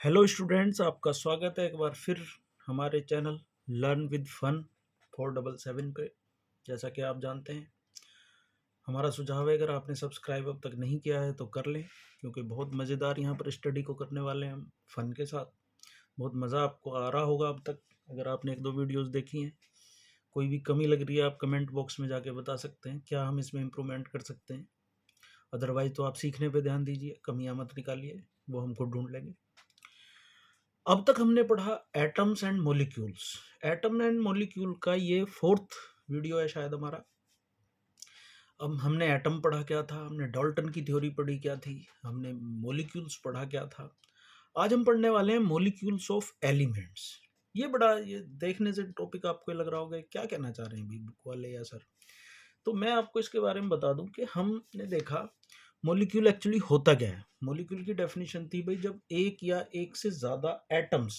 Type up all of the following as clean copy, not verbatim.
Hello students, आपका स्वागत है एक बार फिर हमारे चैनल लर्न विद फन 477 पे। जैसा कि आप जानते हैं, हमारा सुझाव है अगर आपने सब्सक्राइब अब तक नहीं किया है तो कर लें, क्योंकि बहुत मज़ेदार यहाँ पर स्टडी को करने वाले हैं हम फ़न के साथ। बहुत मज़ा आपको आ रहा होगा अब तक, अगर आपने एक दो वीडियोज़ देखी हैं। कोई भी कमी लग रही है आप कमेंट बॉक्स में जाके बता सकते हैं, क्या हम इसमें इम्प्रूवमेंट कर सकते हैं। अदरवाइज़ तो आप सीखने पर ध्यान दीजिए, कमियाँ मत निकालिए, वो हमको ढूंढ लेंगे। अब तक हमने पढ़ा atoms and molecules. Atom and molecule का ये फोर्थ वीडियो है शायद हमारा। अब हमने एटम पढ़ा क्या था, हमने डाल्टन की थ्योरी पढ़ी क्या थी, हमने मॉलिक्यूल्स पढ़ा क्या था। आज हम पढ़ने वाले हैं मॉलिक्यूल्स ऑफ एलिमेंट्स। ये देखने से टॉपिक आपको लग रहा होगा क्या कहना चाह रहे हैं भाई बुक वाले या सर। तो मैं आपको इसके बारे में बता दूं कि हमने देखा मॉलिक्यूल एक्चुअली होता क्या है। मॉलिक्यूल की डेफिनेशन थी भाई, जब एक या एक से ज़्यादा एटम्स,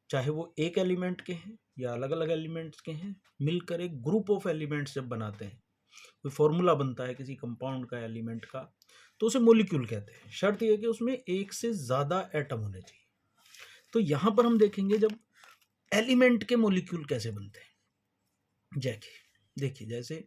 चाहे वो एक एलिमेंट के हैं या अलग अलग एलिमेंट्स के हैं, मिलकर एक ग्रुप ऑफ एलिमेंट्स जब बनाते हैं, कोई फॉर्मूला बनता है किसी कंपाउंड का, एलिमेंट का, तो उसे मॉलिक्यूल कहते हैं। शर्त यह कि उसमें एक से ज़्यादा एटम होने चाहिए। तो यहाँ पर हम देखेंगे जब एलिमेंट के मॉलिक्यूल कैसे बनते हैं। देखिए जैसे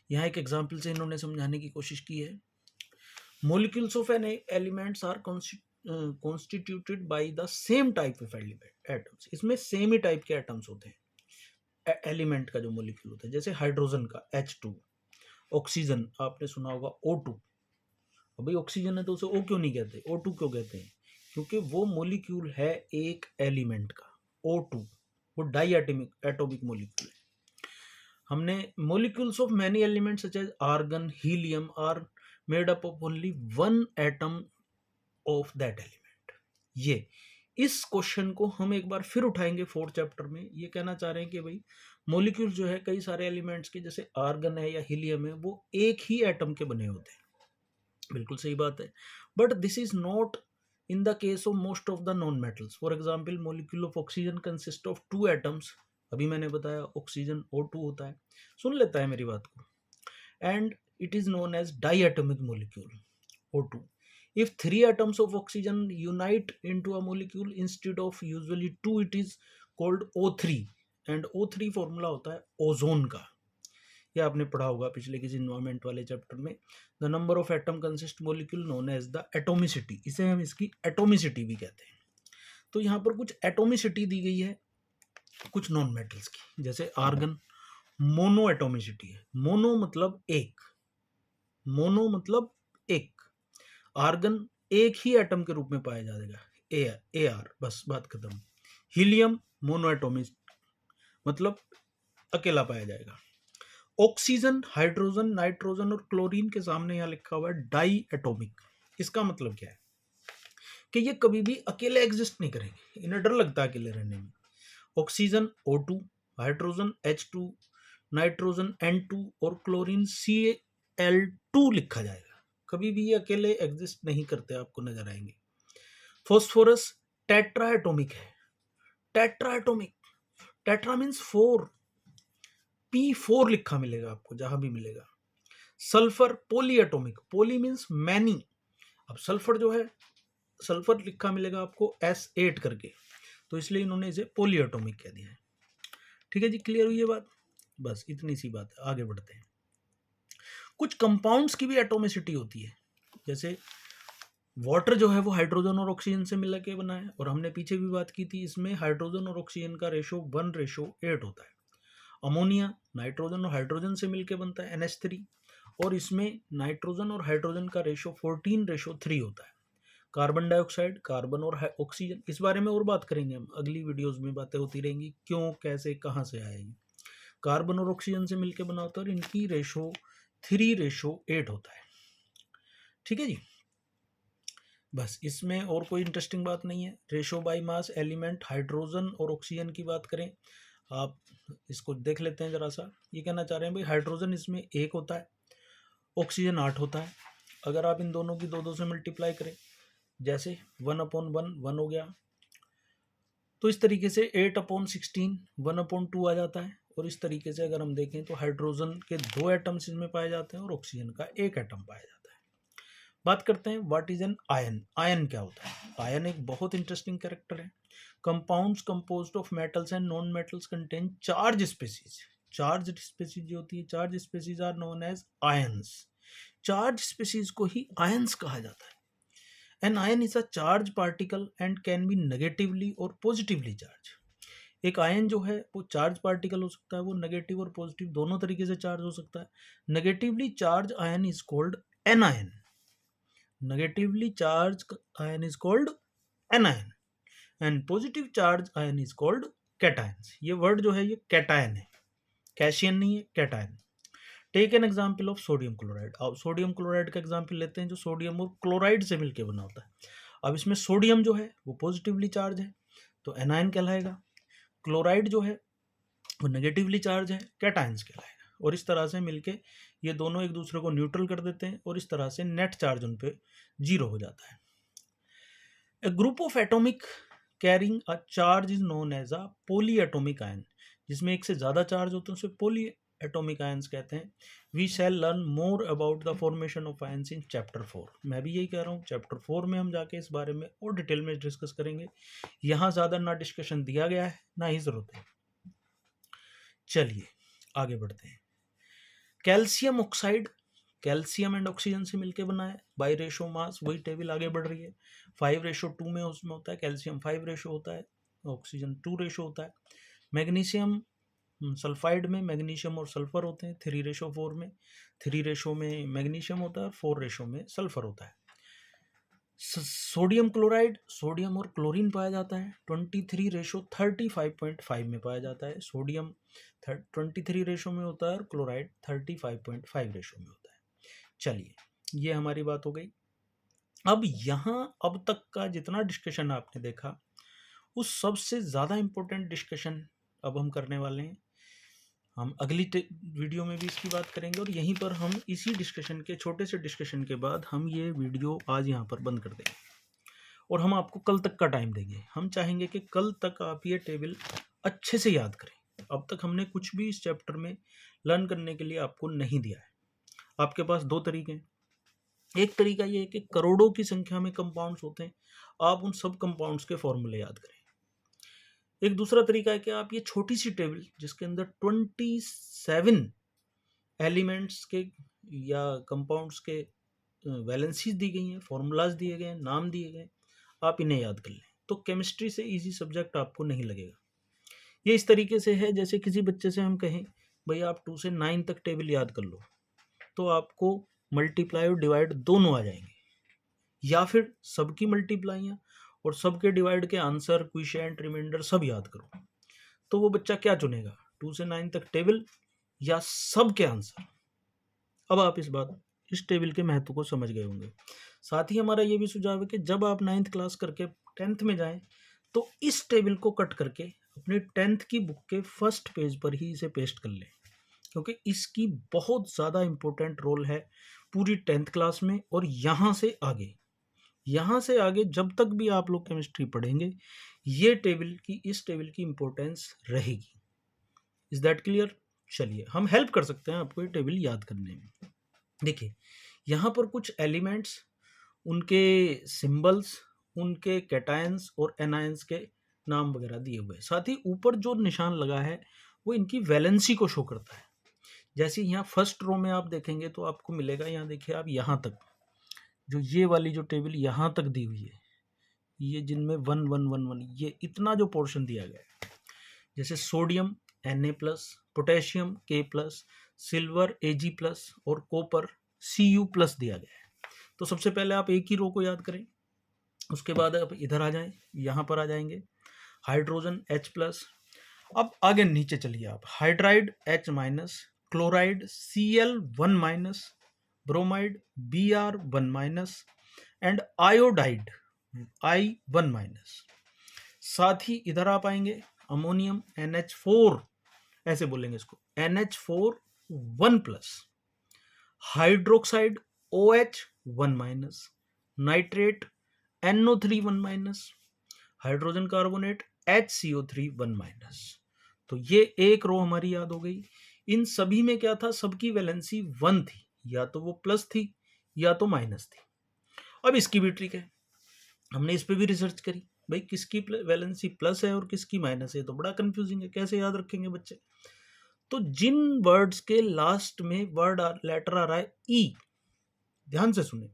यहाँ एक एग्जाम्पल से इन्होंने समझाने की कोशिश की है। Molecules of an elements are constituted by the same type of atoms। इसमें सेम ही टाइप के एटम्स होते हैं एलिमेंट का जो मॉलिक्यूल होता है। जैसे हाइड्रोजन का H2, ऑक्सीजन आपने सुना होगा O2। अब भाई ऑक्सीजन है तो उसे O क्यों नहीं कहते, O2 क्यों कहते हैं? क्योंकि वो मॉलिक्यूल है एक एलिमेंट का O2, वो डाई एटॉमिक मॉलिक्यूल है। हमने molecules of many elements such as argon, helium are made up of only one atom of that element. ये इस क्वेश्चन को हम एक बार फिर उठाएंगे फोर्थ चैप्टर में। ये कहना चाह रहे हैं कि भाई मॉलिक्यूल जो है कई सारे एलिमेंट्स के, जैसे आर्गन है या हीलियम है, वो एक ही एटम के बने होते हैं। बिल्कुल सही बात है, but this is not in the case of most of the non metals. For example molecule of oxygen consist of two atoms. अभी मैंने बताया ऑक्सीजन O2 होता है, सुन लेता है मेरी बात को। And it is known as diatomic molecule O2। If three atoms of oxygen unite into a molecule instead of usually two, it is called O3। and O3 formula होता है ओजोन का। ये आपने पढ़ा होगा पिछले किसी इन्वायरमेंट वाले चैप्टर में। The number of atom consist molecule known as the atomicity. इसे हम इसकी एटोमिसिटी भी कहते हैं। तो यहाँ पर कुछ एटोमिसिटी दी गई है कुछ नॉन मेटल्स की। जैसे आर्गन मोनो एटोमिसिटी है। मोनो मतलब एक, मोनो मतलब एक। आर्गन एक ही एटम के रूप में पाया जाएगा, AR, बस बात खत्म। हीलियम मोनोएटॉमिक मतलब अकेला पाया जाएगा। ऑक्सीजन, हाइड्रोजन, नाइट्रोजन और क्लोरीन के सामने यहाँ लिखा हुआ है डाई एटॉमिक। इसका मतलब क्या है कि ये कभी भी अकेले एग्जिस्ट नहीं करेंगे, इन्हें डर लगता है अकेले रहने में। Oxygen O2, hydrogen H2, nitrogen N2 और क्लोरीन Cl2 लिखा जाएगा। कभी भी ये अकेले एग्जिस्ट नहीं करते, आपको नजर आएंगे। फॉस्फोरस टेट्राएटॉमिक है। टेट्राएटॉमिक, टेट्रा मीन्स 4, P4 लिखा मिलेगा आपको जहां भी मिलेगा। Sulphur polyatomic, poly means many. अब सल्फर जो है, सल्फर लिखा मिलेगा आपको S8 करके, तो इसलिए इन्होंने इसे पॉलीएटॉमिक कह दिया है। ठीक है जी, क्लियर हुई ये बात? बस इतनी सी बात है, आगे बढ़ते हैं। कुछ कंपाउंड्स की भी एटोमिसिटी होती है। जैसे वाटर जो है वो हाइड्रोजन और ऑक्सीजन से मिलकर के बना है, और हमने पीछे भी बात की थी, इसमें हाइड्रोजन और ऑक्सीजन का रेशो 1:8 होता है। अमोनिया नाइट्रोजन और हाइड्रोजन से मिलकर बनता है NH3, और इसमें नाइट्रोजन और हाइड्रोजन का रेशो 14:3 होता है। कार्बन डाइऑक्साइड, कार्बन और ऑक्सीजन, इस बारे में और बात करेंगे हम, अगली वीडियोस में बातें होती रहेंगी, क्यों कैसे कहाँ से आएगी। कार्बन और ऑक्सीजन से मिलकर बना होता है, और इनकी रेशो 3:8 होता है। ठीक है जी, बस इसमें और कोई इंटरेस्टिंग बात नहीं है। Ratio by mass element, hydrogen और ऑक्सीजन की बात करें, आप इसको देख लेते हैं जरा सा। ये कहना चाह रहे हैं भाई हाइड्रोजन इसमें 1 होता है, ऑक्सीजन 8 होता है। अगर आप इन दोनों की 2 से मल्टीप्लाई करें, जैसे 1/1 1 हो गया, तो इस तरीके से 8/16 1/2 आ जाता है। और इस तरीके से अगर हम देखें तो हाइड्रोजन के 2 एटम्स इसमें पाए जाते हैं और ऑक्सीजन का 1 एटम पाया जाता है। बात करते हैं what is an ion. Ion क्या होता है? आयन एक बहुत इंटरेस्टिंग कैरेक्टर है। Compounds composed of metals and non metals contain charge species. Charge species जो होती है, charge species are known as ions. Charge species को ही आयंस कहा जाता है। An ion is a charge particle and can be negatively और positively charge. एक आयन जो है वो चार्ज पार्टिकल हो सकता है, वो नेगेटिव और पॉजिटिव दोनों तरीके से चार्ज हो सकता है। Negatively charge ion is called anion. Negatively charge ion is called anion and positive charge ion is called cations. ये वर्ड जो है ये कैटायन है, कैशियन नहीं है, cation. Take an example of sodium chloride. अब सोडियम क्लोराइड का एग्जांपल लेते हैं जो सोडियम और क्लोराइड से मिलकर बना होता है। अब इसमें सोडियम जो है वो पॉजिटिवली चार्ज है तो एनायन कहलाएगा, क्लोराइड जो है वो नेगेटिवली चार्ज है, कैटायंस कहलाएगा। और इस तरह से मिलके ये दोनों एक दूसरे को न्यूट्रल कर देते हैं और इस तरह से नेट चार्ज उन पे 0 हो जाता है। A group of atomic carrying a charge is known as a polyatomic ion. जिसमें एक से ज़्यादा चार्ज होते हैं उसे पोली एटॉमिक आयंस कहते हैं। We shall learn more about the formation of ions in chapter 4। मैं भी यही कह रहा हूँ, चैप्टर 4 में हम जाके इस बारे में और डिटेल में डिस्कस करेंगे। यहाँ ज़्यादा ना डिस्कशन दिया गया है ना ही ज़रूरत है। चलिए आगे बढ़ते हैं। Calcium oxide calcium and oxygen से मिलकर बना है। बाई रेशो मास वही टेबल आगे बढ़ रही है। 5:2 में उसमें होता है, कैल्शियम 5 रेशो होता है, ऑक्सीजन 2 रेशो होता है। मैग्नीशियम सल्फाइड में मैग्नीशियम और सल्फर होते हैं 3:4 में। 3 रेशो में मैग्नीशियम होता है और 4 रेशो में सल्फर होता है। सोडियम क्लोराइड सोडियम और क्लोरीन पाया जाता है 23:35.5 में पाया जाता है। सोडियम 23 रेशो में होता है और क्लोराइड 35.5 रेशो में होता है। चलिए ये हमारी बात हो गई। अब यहाँ अब तक का जितना डिस्कशन आपने देखा उस सबसे ज़्यादा इम्पोर्टेंट डिस्कशन अब हम करने वाले हैं। हम अगली वीडियो में भी इसकी बात करेंगे और यहीं पर हम इसी डिस्कशन के छोटे से डिस्कशन के बाद हम ये वीडियो आज यहाँ पर बंद कर देंगे और हम आपको कल तक का टाइम देंगे। हम चाहेंगे कि कल तक आप ये टेबल अच्छे से याद करें। अब तक हमने कुछ भी इस चैप्टर में लर्न करने के लिए आपको नहीं दिया है। आपके पास 2 तरीके हैं। एक तरीका ये है कि करोड़ों की संख्या में कंपाउंड्स होते हैं, आप उन सब कंपाउंड्स के फॉर्मूले याद करें। एक दूसरा तरीका है कि आप ये छोटी सी टेबल जिसके अंदर 27 एलिमेंट्स के या कंपाउंड्स के वैलेंसीज दी गई हैं, फॉर्मूलाज दिए गए हैं, नाम दिए गए, आप इन्हें याद कर लें तो केमिस्ट्री से इजी सब्जेक्ट आपको नहीं लगेगा। ये इस तरीके से है जैसे किसी बच्चे से हम कहें भाई आप 2 से 9 तक टेबल याद कर लो, तो आपको मल्टीप्लाई और डिवाइड दोनों आ जाएंगे, या फिर सबकी मल्टीप्लाइयाँ और सबके डिवाइड के आंसर, क्विशेंट, रिमाइंडर सब याद करो। तो वो बच्चा क्या चुनेगा, 2 से 9 तक टेबल या सब के आंसर? अब आप इस टेबल के महत्व को समझ गए होंगे। साथ ही हमारा ये भी सुझाव है कि जब आप 9th क्लास करके 10th में जाएं तो इस टेबल को कट करके अपने 10th की बुक के फर्स्ट पेज पर ही इसे पेस्ट कर लें, क्योंकि इसकी बहुत ज़्यादा इम्पोर्टेंट रोल है पूरी 10th क्लास में। और यहाँ से आगे जब तक भी आप लोग केमिस्ट्री पढ़ेंगे ये इस टेबल की इम्पोर्टेंस रहेगी। Is that clear? चलिए हम हेल्प कर सकते हैं आपको ये टेबल याद करने में। देखिए यहाँ पर कुछ एलिमेंट्स, उनके सिंबल्स, उनके कैटायंस और एनायंस के नाम वगैरह दिए हुए हैं। साथ ही ऊपर जो निशान लगा है वो इनकी वैलेंसी को शो करता है। जैसे यहाँ फर्स्ट रो में आप देखेंगे तो आपको मिलेगा, यहाँ देखिए आप, यहाँ तक जो ये वाली जो टेबल यहाँ तक दी हुई है, ये जिनमें 1 1 1 1 ये इतना जो पोर्शन दिया गया है, जैसे sodium Na+, potassium K+, silver Ag+ और कॉपर Cu+ दिया गया है। तो सबसे पहले आप एक ही रो को याद करें, उसके बाद आप इधर आ जाएं, यहाँ पर आ जाएंगे हाइड्रोजन H+। अब आगे नीचे चलिए आप, hydride H-, chloride Cl1-, bromide Br1- and iodide I1-। साथ ही इधर आप आएंगे अमोनियम NH4, ऐसे बोलेंगे इसको NH4 1+, hydroxide OH1-, nitrate NO3 1-, hydrogen carbonate HCO3 1-। तो ये एक रो हमारी याद हो गई। इन सभी में क्या था, सबकी वैलेंसी 1 थी, या तो वो प्लस थी या तो माइनस थी। अब इसकी भी ट्रिक है, हमने इस पे भी रिसर्च करी, भाई किसकी वैलेंसी प्लस है और किसकी माइनस है, तो बड़ा कंफ्यूजिंग है, कैसे याद रखेंगे बच्चे। तो जिन वर्ड्स के लास्ट में वर्ड लेटर आ रहा है ई, ध्यान से सुने,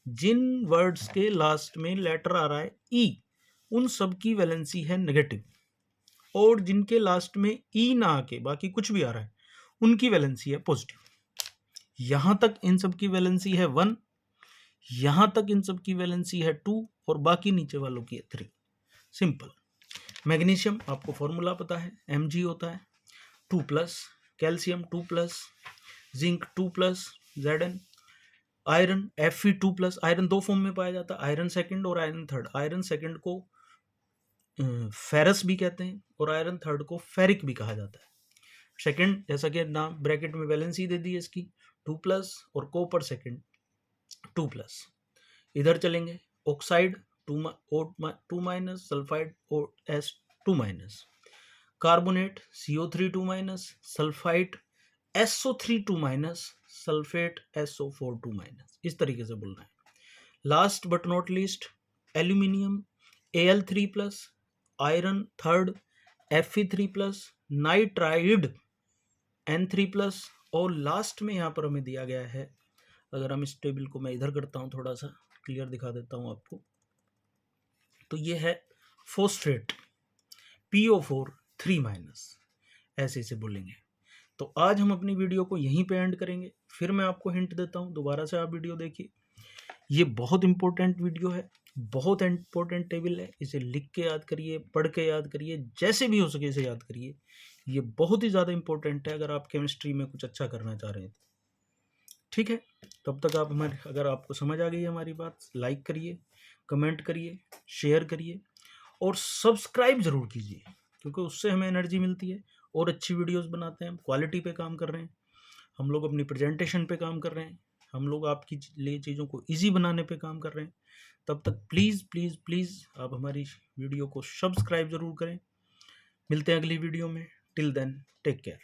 जिन वर्ड्स के लास्ट में लेटर आ रहा है ई, उन सब की वैलेंसी है नेगेटिव, और जिनके लास्ट में ई ना आके बाकी कुछ भी आ रहा है उनकी वैलेंसी है पॉजिटिव। यहां तक इन सब की वैलेंसी है 1, यहां तक इन सब की वैलेंसी है 2, और बाकी नीचे वालों की है 3। सिंपल। मैग्नीशियम आपको फॉर्मूला पता है, Mg होता है 2+, calcium 2+, zinc 2+, Zn, iron Fe2+। Iron दो फॉर्म में पाया जाता है, आयरन सेकंड और आयरन थर्ड। आयरन सेकंड को फेरस भी कहते हैं और आयरन थर्ड को फेरिक भी कहा जाता है। सेकंड, जैसा कि नाम ब्रैकेट में वैलेंसी दे दी है इसकी 2+, और कॉपर सेकंड 2+। इधर चलेंगे, oxide 2-, sulphide S2-, carbonate CO3 2-, sulphite SO3 2-, sulphate SO4 2-। इस तरीके से बोलना है। Last but not least, aluminium Al3+, iron third Fe3+, nitride N3+, और लास्ट में यहाँ पर हमें दिया गया है, अगर हम इस टेबल को मैं इधर करता हूँ, थोड़ा सा क्लियर दिखा देता हूँ आपको, तो ये है फॉस्फेट PO4 3-, ऐसे इसे बोलेंगे। तो आज हम अपनी वीडियो को यहीं पे एंड करेंगे। फिर मैं आपको हिंट देता हूँ, दोबारा से आप वीडियो देखिए, ये बहुत इंपॉर्टेंट वीडियो है, बहुत इंपॉर्टेंट टेबल है, इसे लिख के याद करिए, पढ़ के याद करिए, जैसे भी हो सके इसे याद करिए। ये बहुत ही ज़्यादा इंपॉर्टेंट है अगर आप केमिस्ट्री में कुछ अच्छा करना चाह रहे हैं। ठीक है, तब तक आप हमारे, अगर आपको समझ आ गई है हमारी बात, लाइक करिए, कमेंट करिए, शेयर करिए, और सब्सक्राइब ज़रूर कीजिए, क्योंकि उससे हमें एनर्जी मिलती है और अच्छी वीडियोस बनाते हैं। हम क्वालिटी पे काम कर रहे हैं, हम लोग अपनी प्रेजेंटेशन पे काम कर रहे हैं, हम लोग आपकी लिए चीज़ों को इजी बनाने पे काम कर रहे हैं। तब तक प्लीज़ प्लीज़ प्लीज़ आप हमारी वीडियो को सब्सक्राइब ज़रूर करें। मिलते हैं अगली वीडियो में। Till then take care.